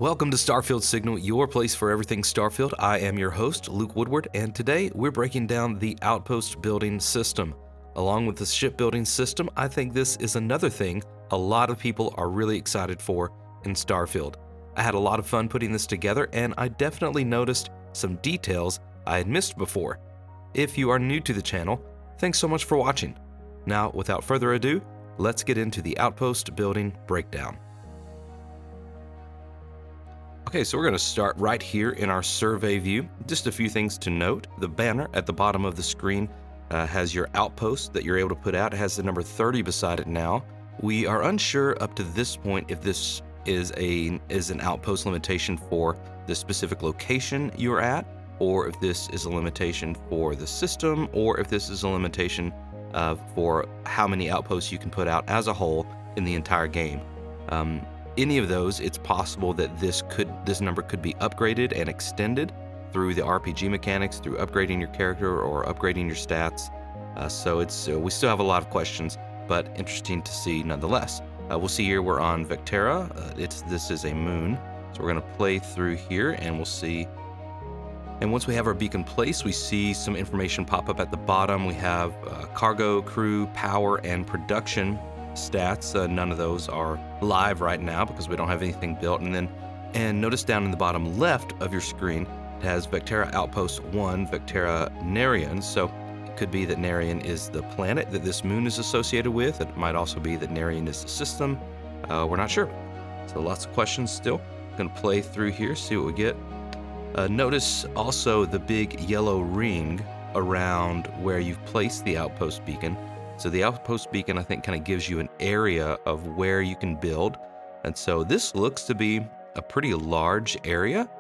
Welcome to Starfield Signal, your place for everything Starfield. I am your host, Luke Woodward, and today we're breaking down the Outpost building system. Along with the shipbuilding system, I think this is another thing a lot of people are really excited for in Starfield. I had a lot of fun putting this together, and I definitely noticed some details I had missed before. If you are new to the channel, thanks so much for watching. Now, without further ado, let's get into the Outpost building breakdown. Okay, so we're going to start right here in our survey view. Just a few things to note. The banner at the bottom of the screen has your outpost that you're able to put out. It has the number 30 beside it now. We are unsure up to this point if this is an outpost limitation for the specific location you're at, or if this is a limitation for the system, or if this is a limitation for how many outposts you can put out as a whole in the entire game. Any of those, it's possible that this number could be upgraded and extended through the RPG mechanics, through upgrading your character or upgrading your stats. We still have a lot of questions, but interesting to see nonetheless. We'll see here we're on Vectera. This is a moon, so we're going to play through here and we'll see. And once we have our beacon placed, we see some information pop up at the bottom. We have cargo, crew, power, and production stats. None of those are live right now because we don't have anything built. And notice down in the bottom left of your screen, it has Vectera Outpost 1, Vectera Narian. So it could be that Narian is the planet that this moon is associated with. It might also be that Narian is the system. We're not sure. So lots of questions still. Going to play through here, see what we get. Notice also the big yellow ring around where you've placed the outpost beacon. So the outpost beacon, I think, kind of gives you an area of where you can build. And so this looks to be a pretty large area.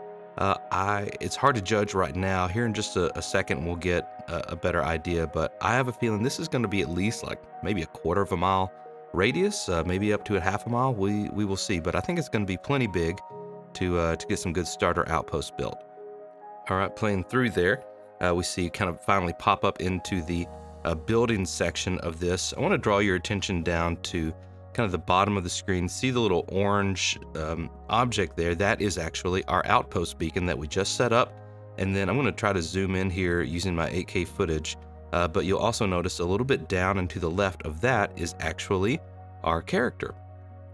It's hard to judge right now. Here in just a second, we'll get a better idea. But I have a feeling this is going to be at least like maybe a quarter of a mile radius, maybe up to a half a mile. We will see. But I think it's going to be plenty big to get some good starter outposts built. All right, playing through there, we see kind of finally pop up into the building section of this. I want to draw your attention down to kind of the bottom of the screen. See the little orange object there? That is actually our outpost beacon that we just set up. And then I'm going to try to zoom in here using my 8K footage. But you'll also notice a little bit down and to the left of that is actually our character.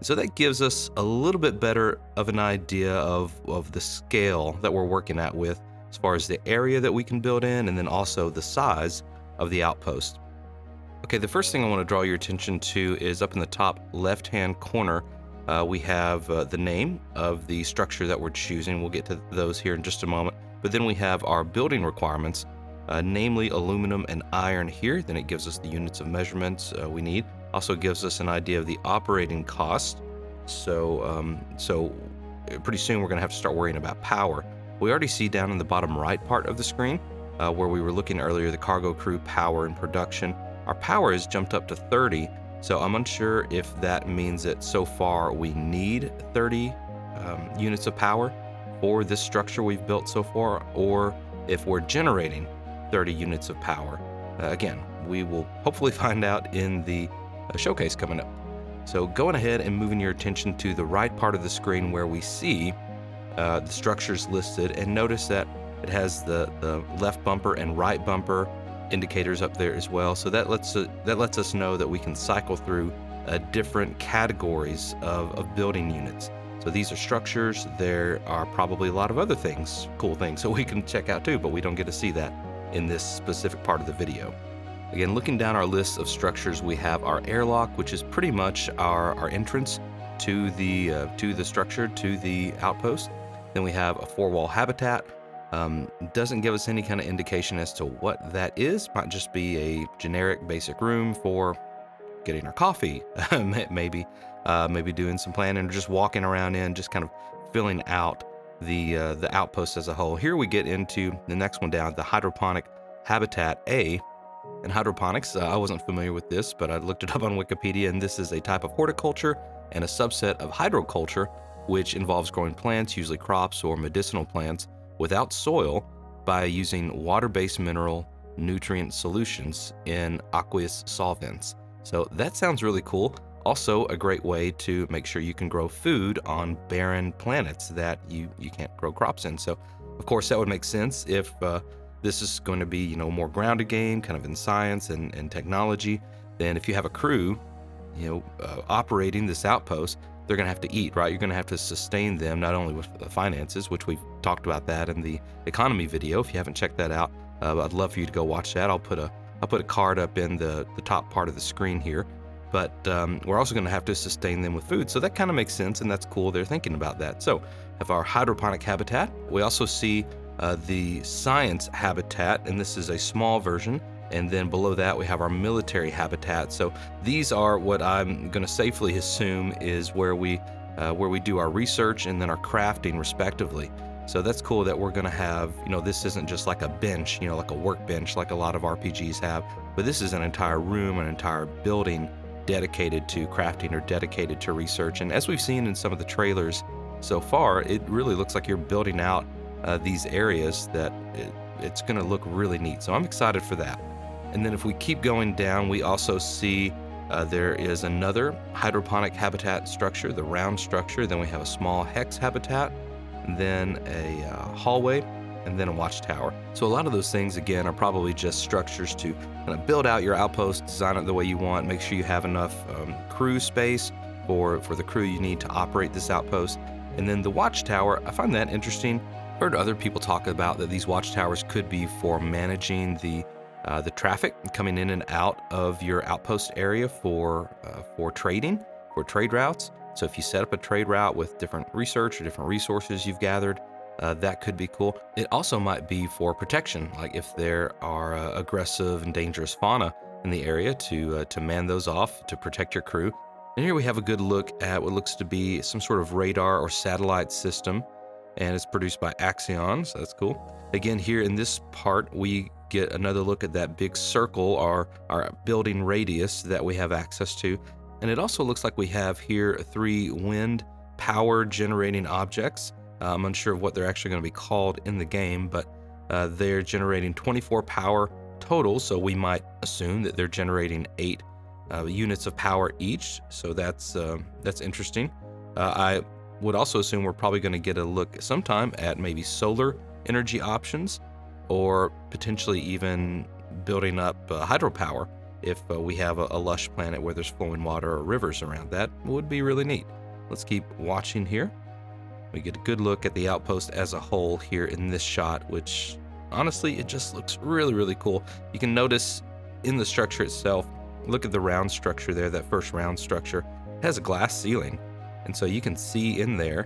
So that gives us a little bit better of an idea of the scale that we're working at with, as far as the area that we can build in, and then also the size of the outpost. Okay, the first thing I want to draw your attention to is up in the top left-hand corner. We have the name of the structure that we're choosing. We'll get to those here in just a moment. But then we have our building requirements, namely aluminum and iron here. Then it gives us the units of measurements we need. Also gives us an idea of the operating cost. So pretty soon we're going to have to start worrying about power. We already see down in the bottom right part of the screen where we were looking earlier, the cargo, crew, power, and production. Our power has jumped up to 30, so I'm unsure if that means that so far we need 30 units of power for this structure we've built so far, or if we're generating 30 units of power. Again, we will hopefully find out in the showcase coming up. So going ahead and moving your attention to the right part of the screen where we see the structures listed, and notice that it has the left bumper and right bumper indicators up there as well. So that lets us know that we can cycle through different categories of building units. So these are structures. There are probably a lot of other things, cool things, that we can check out too, but we don't get to see that in this specific part of the video. Again, looking down our list of structures, we have our airlock, which is pretty much our entrance to the structure, to the outpost. Then we have a 4-wall habitat. Doesn't give us any kind of indication as to what that is. Might just be a generic basic room for getting our coffee, maybe doing some planning, or just walking around in, just kind of filling out the outpost as a whole. Here we get into the next one down, the hydroponic habitat A. And hydroponics, I wasn't familiar with this, but I looked it up on Wikipedia, and this is a type of horticulture and a subset of hydroculture, which involves growing plants, usually crops or medicinal plants, without soil by using water-based mineral nutrient solutions in aqueous solvents. So that sounds really cool. Also, a great way to make sure you can grow food on barren planets that you can't grow crops in. So, of course, that would make sense if this is going to be, more grounded game, kind of in science and technology. Then, if you have a crew, operating this outpost, they're going to have to eat, right? You're going to have to sustain them, not only with the finances, which we've talked about that in the economy video. If you haven't checked that out, I'd love for you to go watch that. I'll put a card up in the top part of the screen here. But we're also going to have to sustain them with food. So that kind of makes sense, and that's cool. They're thinking about that. So have our hydroponic habitat. We also see the science habitat, and this is a small version. And then below that, we have our military habitat. So these are what I'm going to safely assume is where we do our research and then our crafting, respectively. So that's cool that we're going to have, this isn't just like a bench, like a workbench like a lot of RPGs have, but this is an entire room, an entire building dedicated to crafting or dedicated to research. And as we've seen in some of the trailers so far, it really looks like you're building out these areas that it's going to look really neat. So I'm excited for that. And then if we keep going down, we also see there is another hydroponic habitat structure, the round structure. Then we have a small hex habitat, and then a hallway, and then a watchtower. So a lot of those things, again, are probably just structures to kind of build out your outpost, design it the way you want, make sure you have enough crew space for the crew you need to operate this outpost. And then the watchtower, I find that interesting. I've heard other people talk about that these watchtowers could be for managing the traffic coming in and out of your outpost area for trading, for trade routes. So if you set up a trade route with different research or different resources you've gathered, that could be cool. It also might be for protection, like if there are aggressive and dangerous fauna in the area to man those off to protect your crew. And here we have a good look at what looks to be some sort of radar or satellite system, and it's produced by Axion, so that's cool. Again, here in this part, we get another look at that big circle, our building radius that we have access to. And it also looks like we have here 3 wind power generating objects. I'm unsure of what they're actually going to be called in the game, but they're generating 24 power total, so we might assume that they're generating 8 units of power each. So that's interesting. I would also assume we're probably going to get a look sometime at maybe solar energy options, or potentially even building up hydropower if we have a lush planet where there's flowing water or rivers around. That would be really neat. Let's keep watching here. We get a good look at the outpost as a whole here in this shot, which honestly, it just looks really, really cool. You can notice in the structure itself, look at the round structure there, that first round structure. It has a glass ceiling. And so you can see in there,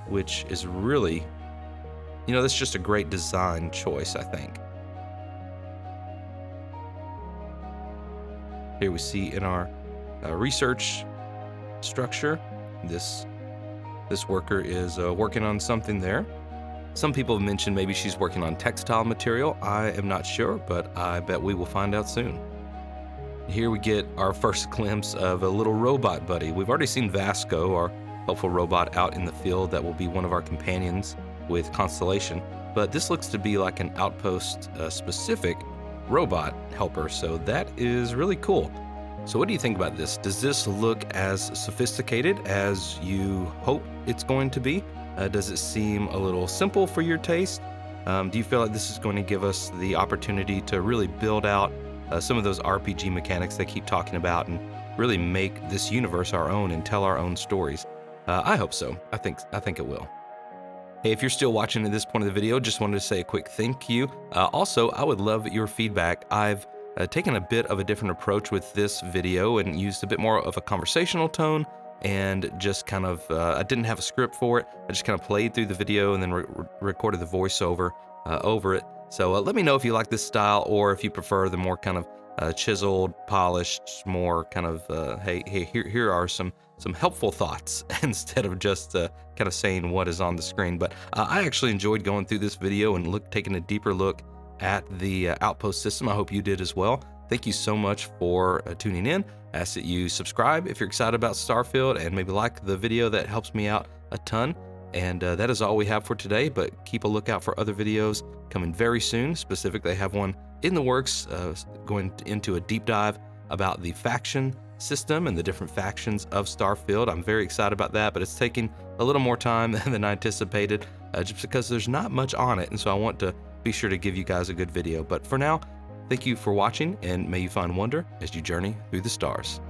which is really, that's just a great design choice, I think. Here we see in our research structure, this worker is working on something there. Some people have mentioned maybe she's working on textile material. I am not sure, but I bet we will find out soon. Here we get our first glimpse of a little robot buddy. We've already seen Vasco, our helpful robot, out in the field that will be one of our companions with Constellation, but this looks to be like an outpost specific robot helper, so that is really cool. So what do you think about this? Does this look as sophisticated as you hope it's going to be? Does it seem a little simple for your taste? Do you feel like this is going to give us the opportunity to really build out some of those RPG mechanics they keep talking about and really make this universe our own and tell our own stories? I hope so. I think it will. Hey, if you're still watching at this point of the video, just wanted to say a quick thank you. Also, I would love your feedback. I've taken a bit of a different approach with this video and used a bit more of a conversational tone, and just kind of, I didn't have a script for it. I just kind of played through the video and then recorded the voiceover over it. So let me know if you like this style, or if you prefer the more kind of chiseled, polished, more kind of, hey, here are some helpful thoughts instead of just kind of saying what is on the screen. But I actually enjoyed going through this video and taking a deeper look at the Outpost system. I hope you did as well. Thank you so much for tuning in. I ask that you subscribe if you're excited about Starfield, and maybe like the video. That helps me out a ton. And that is all we have for today, but keep a lookout for other videos coming very soon. Specifically, I have one in the works going into a deep dive about the faction system and the different factions of Starfield. I'm very excited about that, but it's taking a little more time than I anticipated, just because there's not much on it, and so I want to be sure to give you guys a good video. But for now, thank you for watching, and may you find wonder as you journey through the stars.